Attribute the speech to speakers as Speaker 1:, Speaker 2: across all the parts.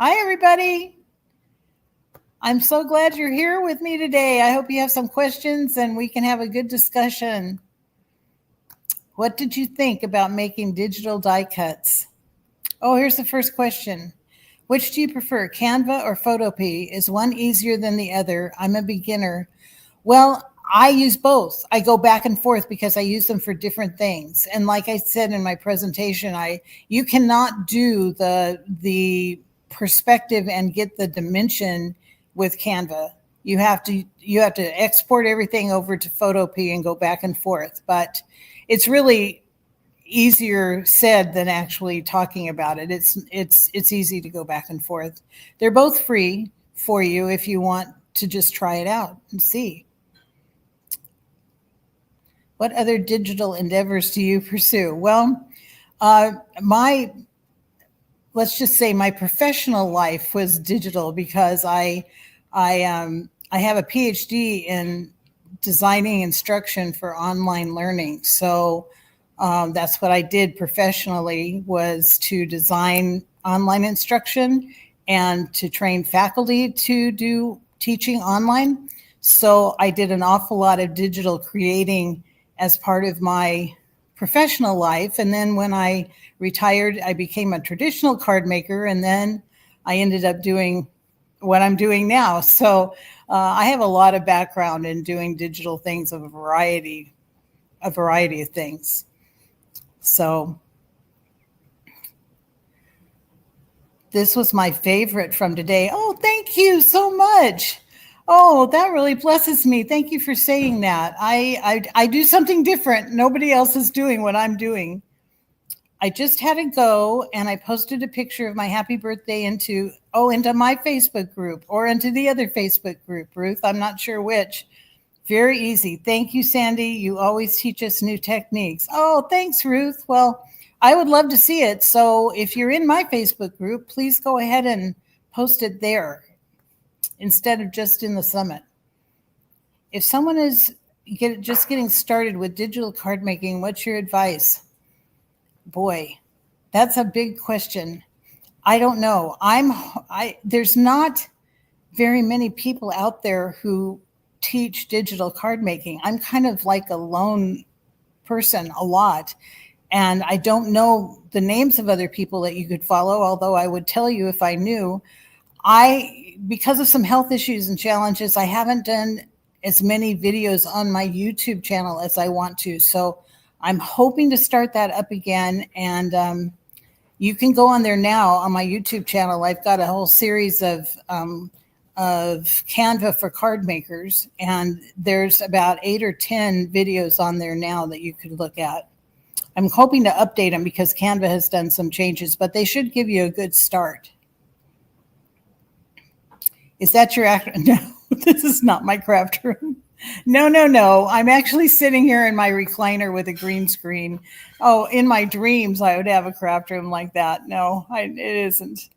Speaker 1: Hi, everybody. I'm so glad you're here with me today. I hope you have some questions and we can have a good discussion. What did you think about making digital die cuts? Oh, here's the first question. Which do you prefer, Canva or Photopea? Is one easier than the other? I'm a beginner. Well, I use both. I go back and forth because I use them for different things. And like I said in my presentation, you cannot do the perspective and get the dimension with Canva. You have to export everything over to Photopea and go back and forth. But it's really easier said than actually talking about it. It's easy to go back and forth. They're both free for you if you want to just try it out and see. What other digital endeavors do you pursue? Well, let's just say my professional life was digital because I have a PhD in designing instruction for online learning. So that's what I did professionally, was to design online instruction and to train faculty to do teaching online. So I did an awful lot of digital creating as part of my professional life. And then when I retired, I became a traditional card maker, and then I ended up doing what I'm doing now. So I have a lot of background in doing digital things of a variety of things. So this was my favorite from today. Oh, thank you so much. Oh, that really blesses me. Thank you for saying that. I do something different. Nobody else is doing what I'm doing. I just had to go and I posted a picture of my happy birthday into my Facebook group or into the other Facebook group, Ruth. I'm not sure which. Very easy. Thank you, Sandy. You always teach us new techniques. Oh, thanks, Ruth. Well, I would love to see it. So if you're in my Facebook group, please go ahead and post it there instead of just in the summit. If someone is just getting started with digital card making, what's your advice? Boy, that's a big question. I don't know. There's not very many people out there who teach digital card making. I'm kind of like a lone person a lot. And I don't know the names of other people that you could follow, although I would tell you if I knew. Because of some health issues and challenges, I haven't done as many videos on my YouTube channel as I want to. So I'm hoping to start that up again. And you can go on there now on my YouTube channel. I've got a whole series of Canva for card makers. And there's about 8 or 10 videos on there now that you could look at. I'm hoping to update them because Canva has done some changes, but they should give you a good start. Is that your act? No, this is not my craft room. No. I'm actually sitting here in my recliner with a green screen. Oh, in my dreams, I would have a craft room like that. No, it isn't.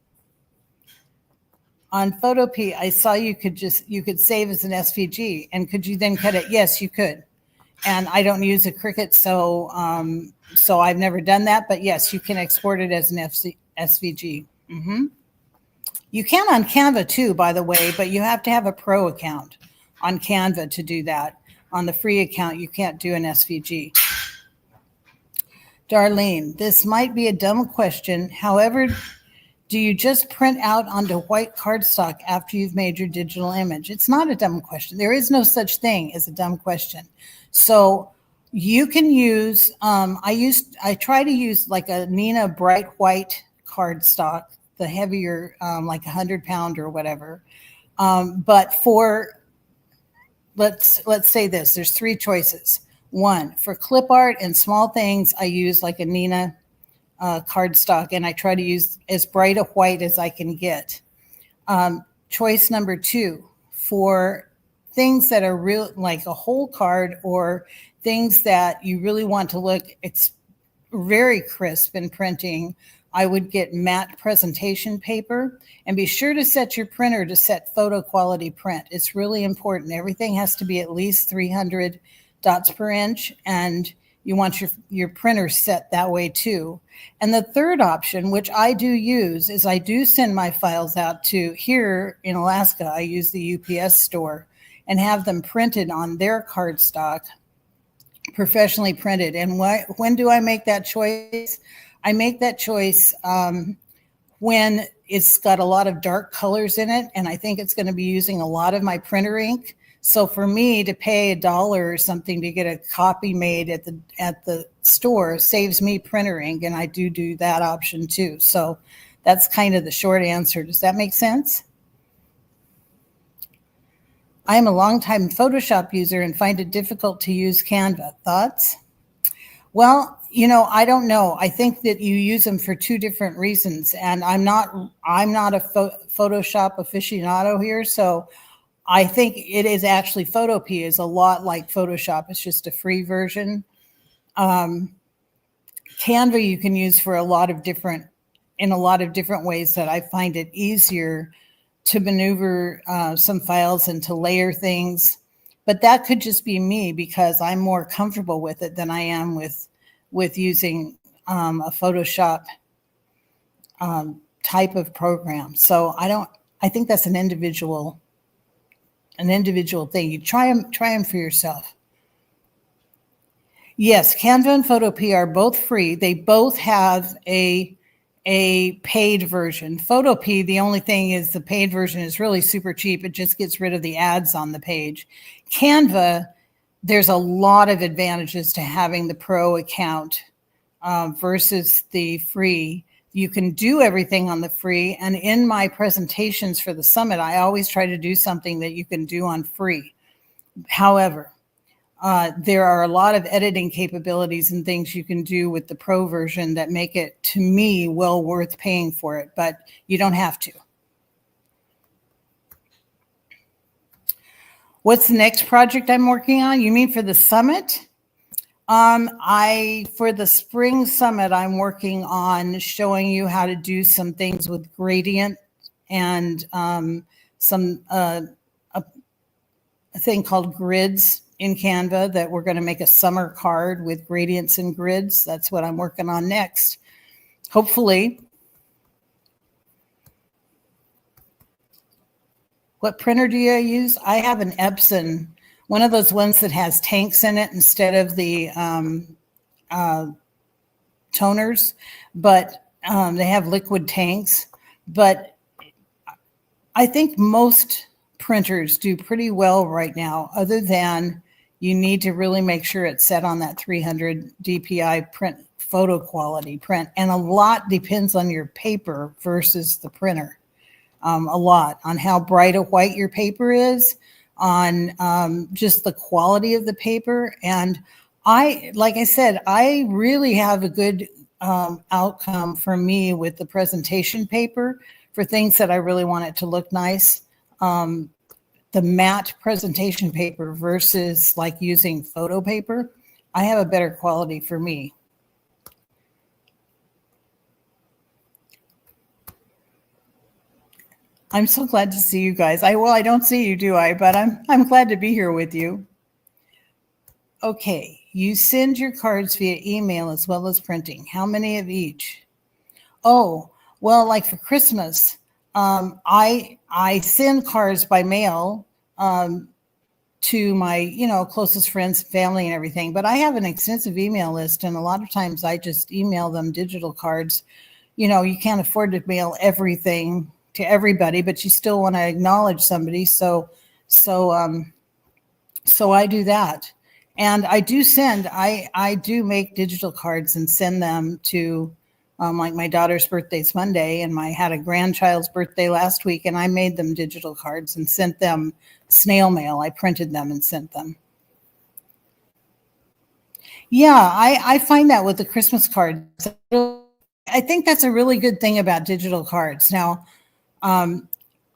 Speaker 1: On Photopea, I saw you could save as an SVG, and could you then cut it? Yes, you could. And I don't use a Cricut, so I've never done that. But yes, you can export it as an SVG. Mm-hmm. You can on Canva too, by the way, but you have to have a pro account on Canva to do that. On the free account, you can't do an SVG. Darlene, this might be a dumb question. However, do you just print out onto white cardstock after you've made your digital image? It's not a dumb question. There is no such thing as a dumb question. So you can use, I try to use like a Nina bright white cardstock, the heavier, like 100-pound or whatever. But for, let's say this, there's 3 choices. 1, for clip art and small things, I use like a Nina cardstock, and I try to use as bright a white as I can get. Choice number 2, for things that are real, like a whole card, or things that you really want to look very crisp in printing, I would get matte presentation paper, and be sure to set your printer to set photo quality print. It's really important. Everything has to be at least 300 dots per inch, and you want your printer set that way too. And the third option, which I do use, is I do send my files out to, here in Alaska, I use the UPS store and have them printed on their cardstock, professionally printed. And when do I make that choice? I make that choice when it's got a lot of dark colors in it, and I think it's going to be using a lot of my printer ink. So for me to pay $1 or something to get a copy made at the store saves me printer ink, and I do that option too. So that's kind of the short answer. Does that make sense? I am a longtime Photoshop user and find it difficult to use Canva. Thoughts? Well, I don't know. I think that you use them for two different reasons, and I'm not a Photoshop aficionado here, so I think it is actually, Photopea is a lot like Photoshop. It's just a free version. Canva you can use for in a lot of different ways that I find it easier to maneuver some files and to layer things. But that could just be me because I'm more comfortable with it than I am with using a Photoshop type of program. So I think that's an individual thing. You try them for yourself. Yes, Canva and Photopea are both free. They both have a paid version. Photopea, the only thing is the paid version is really super cheap. It just gets rid of the ads on the page. Canva, there's a lot of advantages to having the pro account versus the free. You can do everything on the free. And in my presentations for the summit, I always try to do something that you can do on free. However, there are a lot of editing capabilities and things you can do with the pro version that make it, to me, well worth paying for it, but you don't have to. What's the next project I'm working on? You mean for the summit? For the spring summit, I'm working on showing you how to do some things with gradient and a thing called grids in Canva that we're going to make a summer card with gradients and grids. That's what I'm working on next. Hopefully. What printer do you use? I have an Epson, one of those ones that has tanks in it instead of the toners, but they have liquid tanks. But I think most printers do pretty well right now, other than you need to really make sure it's set on that 300 DPI print photo quality print. And a lot depends on your paper versus the printer. A lot on how bright a white your paper is, on just the quality of the paper. And like I said, I really have a good outcome for me with the presentation paper for things that I really want it to look nice. The matte presentation paper versus like using photo paper, I have a better quality for me. I'm so glad to see you guys. I don't see you, do I? But I'm glad to be here with you. Okay, you send your cards via email as well as printing. How many of each? Oh, well, like for Christmas, I send cards by mail to my closest friends, family, and everything. But I have an extensive email list, and a lot of times I just email them digital cards. You can't afford to mail everything to everybody, but you still want to acknowledge somebody. So I do that. And I do make digital cards and send them to, like my daughter's birthday's Monday, and I had a grandchild's birthday last week, and I made them digital cards and sent them snail mail. I printed them and sent them. Yeah, I find that with the Christmas cards. I think that's a really good thing about digital cards. Now,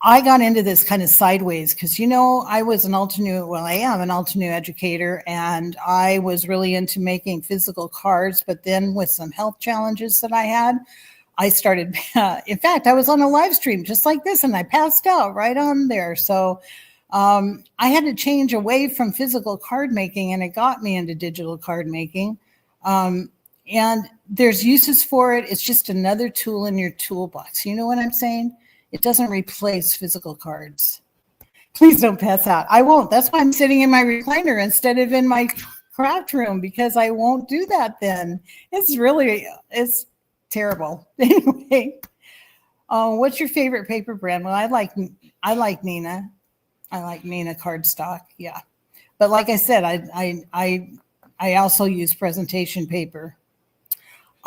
Speaker 1: I got into this kind of sideways because, I was I am an Altenew educator, and I was really into making physical cards. But then with some health challenges that I had, I started, in fact, I was on a live stream just like this, and I passed out right on there. So I had to change away from physical card making, and it got me into digital card making. And there's uses for it. It's just another tool in your toolbox. You know what I'm saying? It doesn't replace physical cards. Please don't pass out. I won't. That's why I'm sitting in my recliner instead of in my craft room, because I won't do that then. It's terrible. Anyway, what's your favorite paper brand? Well, I like Nina. I like Nina cardstock. Yeah. But like I said, I also use presentation paper.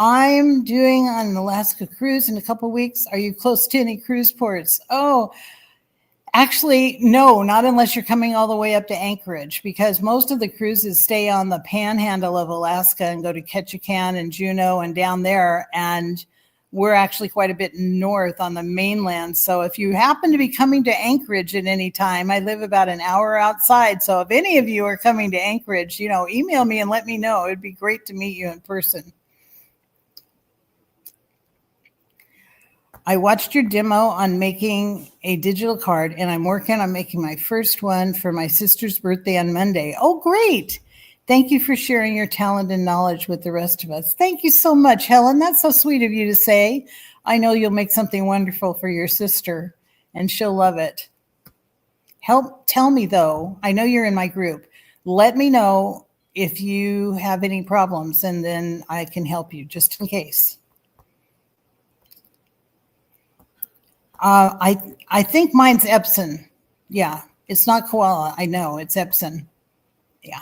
Speaker 1: I'm doing an Alaska cruise in a couple weeks. Are you close to any cruise ports? Oh, actually, no, not unless you're coming all the way up to Anchorage, because most of the cruises stay on the panhandle of Alaska and go to Ketchikan and Juneau and down there. And we're actually quite a bit north on the mainland. So if you happen to be coming to Anchorage at any time, I live about an hour outside. So if any of you are coming to Anchorage, email me and let me know. It'd be great to meet you in person. I watched your demo on making a digital card, and I'm working on making my first one for my sister's birthday on Monday. Oh, great. Thank you for sharing your talent and knowledge with the rest of us. Thank you so much, Helen. That's so sweet of you to say. I know you'll make something wonderful for your sister, and she'll love it. Tell me, though, I know you're in my group. Let me know if you have any problems, and then I can help you, just in case. I think mine's Epson. Yeah, it's not Koala. I know it's Epson. Yeah.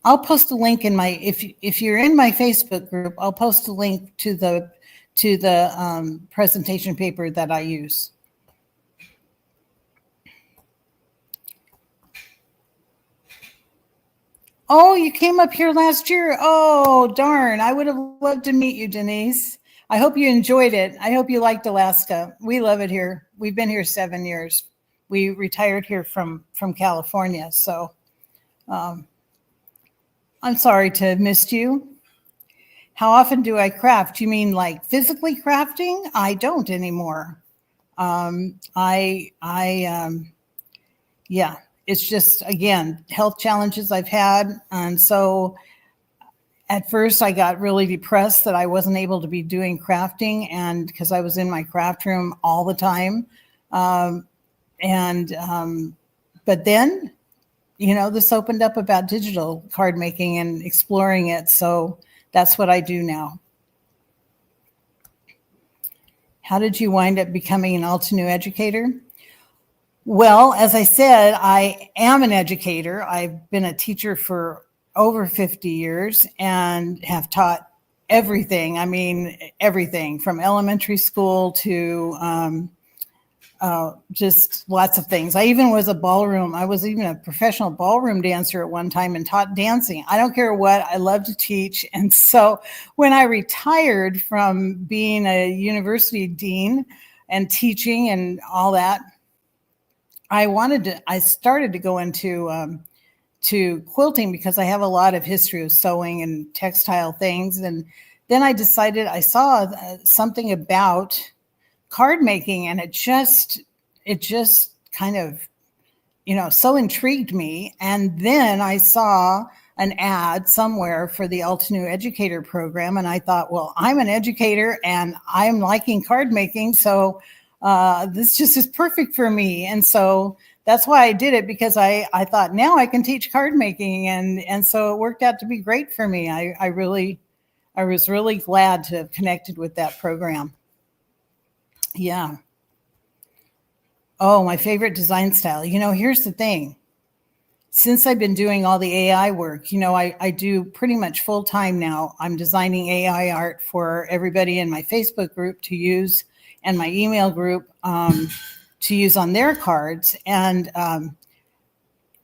Speaker 1: I'll post a link in my, if you're in my Facebook group, I'll post a link to the presentation paper that I use. Oh, you came up here last year. Oh, darn. I would have loved to meet you, Denise. I hope you enjoyed it. I hope you liked Alaska. We love it here. We've been here 7 years. We retired here from California. So I'm sorry to have missed you. How often do I craft? You mean like physically crafting? I don't anymore. Yeah, it's just, again, health challenges I've had. And so at first I got really depressed that I wasn't able to be doing crafting, and because I was in my craft room all the time. But then, this opened up about digital card making and exploring it. So that's what I do now. How did you wind up becoming an Altenew educator? Well, as I said, I am an educator. I've been a teacher for over 50 years and have taught everything. I mean, everything from elementary school to just lots of things. I even was I was even a professional ballroom dancer at one time and taught dancing. I don't care what, I love to teach. And so when I retired from being a university dean and teaching and all that, I started to go into to quilting because I have a lot of history of sewing and textile things. And then I decided, I saw something about card making, and it just kind of, so intrigued me. And then I saw an ad somewhere for the Altenew Educator program, and I thought, well, I'm an educator and I'm liking card making, so this just is perfect for me. And so that's why I did it, because I thought, now I can teach card making, and so it worked out to be great for me. I was really glad to have connected with that program. Yeah. Oh, my favorite design style. Here's the thing. Since I've been doing all the AI work, I do pretty much full time now. I'm designing AI art for everybody in my Facebook group to use, and my email group to use on their cards. And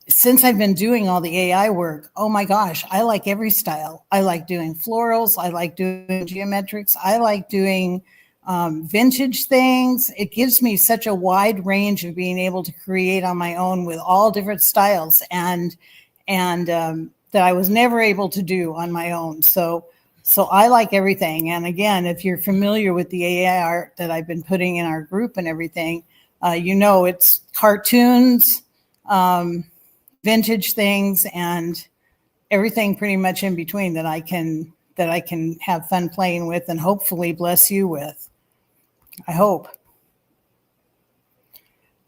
Speaker 1: since I've been doing all the AI work, oh my gosh, I like every style. I like doing florals. I like doing geometrics. I like doing vintage things. It gives me such a wide range of being able to create on my own with all different styles, and that I was never able to do on my own. So I like everything. And again, if you're familiar with the AI art that I've been putting in our group and everything, it's cartoons, vintage things, and everything pretty much in between that I can have fun playing with and hopefully bless you with. I hope.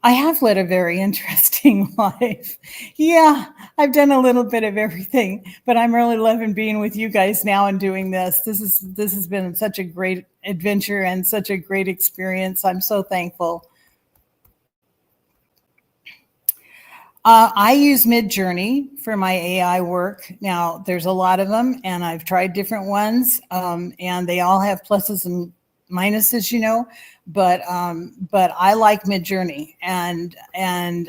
Speaker 1: I have led a very interesting life. Yeah, I've done a little bit of everything, but I'm really loving being with you guys now and doing this. This has been such a great adventure and such a great experience. I'm so thankful. I use Midjourney for my AI work. Now, there's a lot of them, and I've tried different ones, and they all have pluses and minuses, but I like Midjourney, and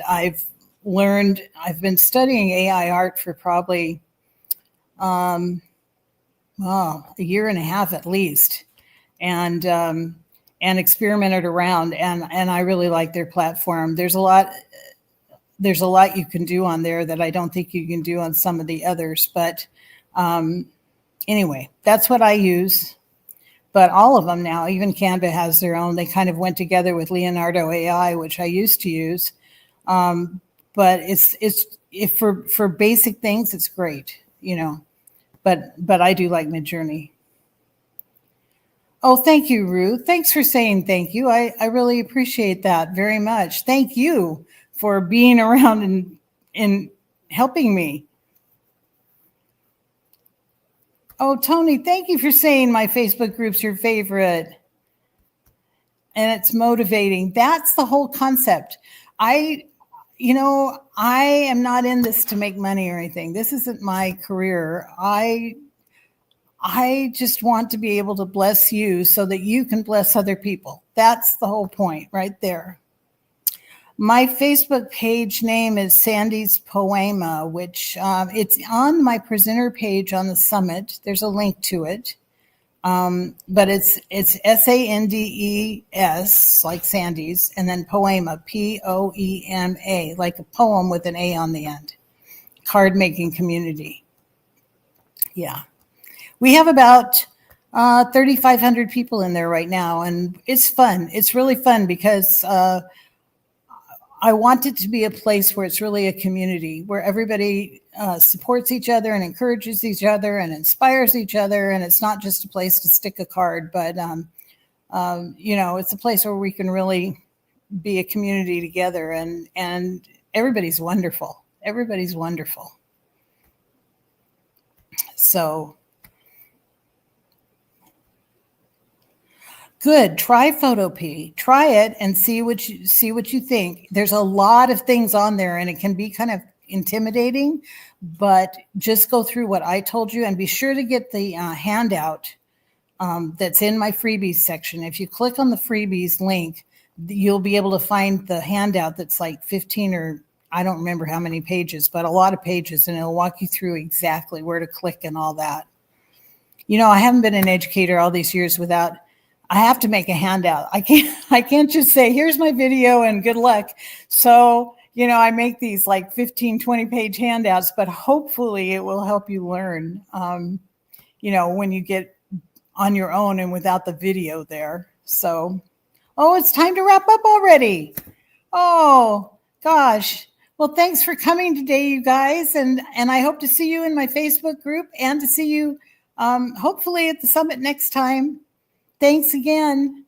Speaker 1: I've been studying AI art for probably a year and a half at least, and experimented around, and I really like their platform. There's a lot you can do on there that I don't think you can do on some of the others, but anyway, that's what I use. But all of them now, even Canva has their own. They kind of went together with Leonardo AI, which I used to use. But if for basic things, it's great, But I do like Midjourney. Oh, thank you, Ruth. Thanks for saying thank you. I really appreciate that very much. Thank you for being around and helping me. Oh, Tony, thank you for saying my Facebook group's your favorite. And it's motivating. That's the whole concept. I am not in this to make money or anything. This isn't my career. I just want to be able to bless you so that you can bless other people. That's the whole point right there. My Facebook page name is Sande's Poema, which it's on my presenter page on the summit. There's a link to it. But it's SANDES, like Sandy's, and then Poema, POEMA, like a poem with an A on the end. Card making community. Yeah. We have about 3,500 people in there right now, and it's fun. It's really fun because I want it to be a place where it's really a community, where everybody supports each other and encourages each other and inspires each other. And it's not just a place to stick a card, but, it's a place where we can really be a community together, and everybody's wonderful. Everybody's wonderful. So good. Try Photopea. Try it and see what you think. There's a lot of things on there, and it can be kind of intimidating, but just go through what I told you, and be sure to get the handout that's in my freebies section. If you click on the freebies link, you'll be able to find the handout that's like 15 or I don't remember how many pages, but a lot of pages, and it'll walk you through exactly where to click and all that. I haven't been an educator all these years without. I have to make a handout. I can't just say, here's my video and good luck. So, I make these like 15, 20 page handouts, but hopefully it will help you learn, when you get on your own and without the video there. So, it's time to wrap up already. Oh, gosh. Well, thanks for coming today, you guys. And I hope to see you in my Facebook group and to see you hopefully at the summit next time. Thanks again.